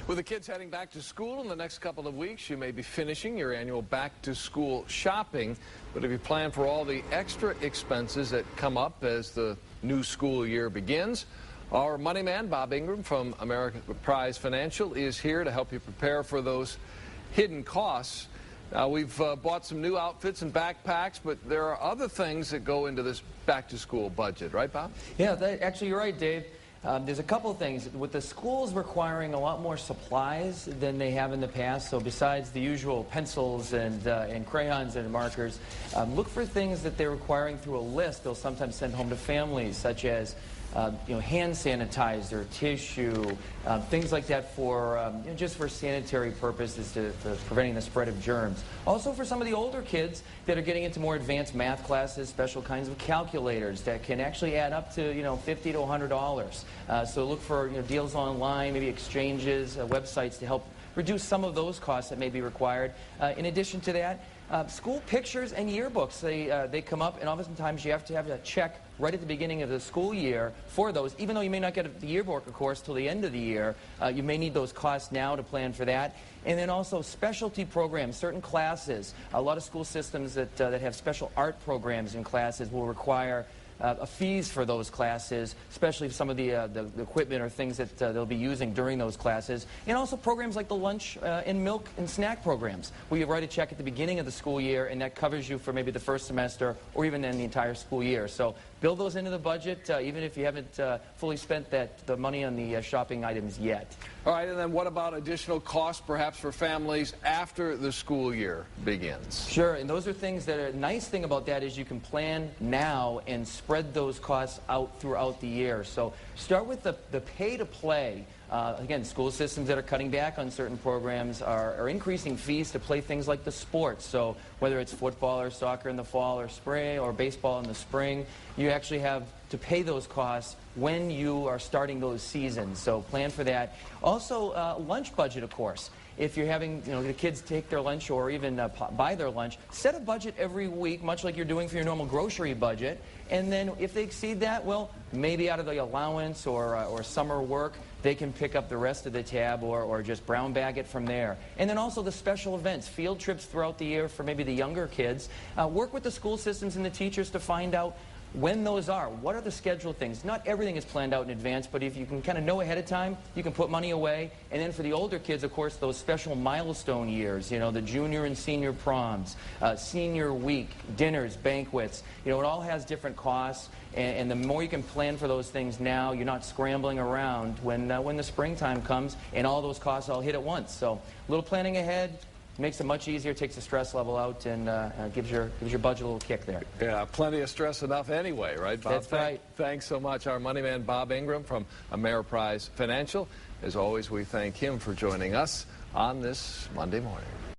With the kids heading back to school in the next couple of weeks, you may be finishing your annual back-to-school shopping. But if you plan for all the extra expenses that come up as the new school year begins, our money man, Bob Ingram from Ameriprise Financial, is here to help you prepare for those hidden costs. Now, we've bought some new outfits and backpacks, but there are other things that go into this back-to-school budget, right, Bob? Yeah, actually, you're right, Dave. There's a couple of things. With the schools requiring a lot more supplies than they have in the past, so besides the usual pencils and crayons and markers, look for things that they're requiring through a list they'll sometimes send home to families, such as hand sanitizer, tissue, things like that for just for sanitary purposes, for preventing the spread of germs. Also for some of the older kids that are getting into more advanced math classes, special kinds of calculators that can actually add up to $50 to $100. So look for deals online, maybe exchanges, websites to help reduce some of those costs that may be required. In addition to that, school pictures and yearbooks, they come up, and oftentimes you have to have a check right at the beginning of the school year for those. Even though you may not get the yearbook, of course, till the end of the year, you may need those costs now to plan for that. And then also specialty programs, certain classes. A lot of school systems that have special art programs in classes will require fees for those classes, especially some of the equipment or things that they'll be using during those classes. And also programs like the lunch and milk and snack programs, where you write a check at the beginning of the school year, and that covers you for maybe the first semester or even then the entire school year. So build those into the budget, even if you haven't fully spent the money on the shopping items yet. All right, and then what about additional costs perhaps for families after the school year begins? Sure, and those are things that are, nice thing about that is you can plan now and spread those costs out throughout the year. So start with the pay-to-play. Again, school systems that are cutting back on certain programs are increasing fees to play things like the sports. So whether it's football or soccer in the fall or spring or baseball in the spring, you actually have to pay those costs when you are starting those seasons. So plan for that. Also, lunch budget, of course. If you're having the kids take their lunch or even buy their lunch, set a budget every week, much like you're doing for your normal grocery budget. And then if they exceed that, well, maybe out of the allowance or summer work, they can pick up the rest of the tab or just brown bag it from there. And then also the special events, field trips throughout the year for maybe the younger kids. Work with the school systems and the teachers to find out when those are. What are the scheduled things? Not everything is planned out in advance, but if you can kind of know ahead of time, you can put money away. And then for the older kids, of course, those special milestone years, the junior and senior proms, senior week, dinners, banquets, it all has different costs. And the more you can plan for those things now, you're not scrambling around when the springtime comes and all those costs all hit at once. So a little planning ahead makes it much easier, takes the stress level out, and gives your budget a little kick there. Yeah, plenty of stress enough anyway, right, Bob? That's right. Thanks so much. Our money man, Bob Ingram from Ameriprise Financial. As always, we thank him for joining us on this Monday morning.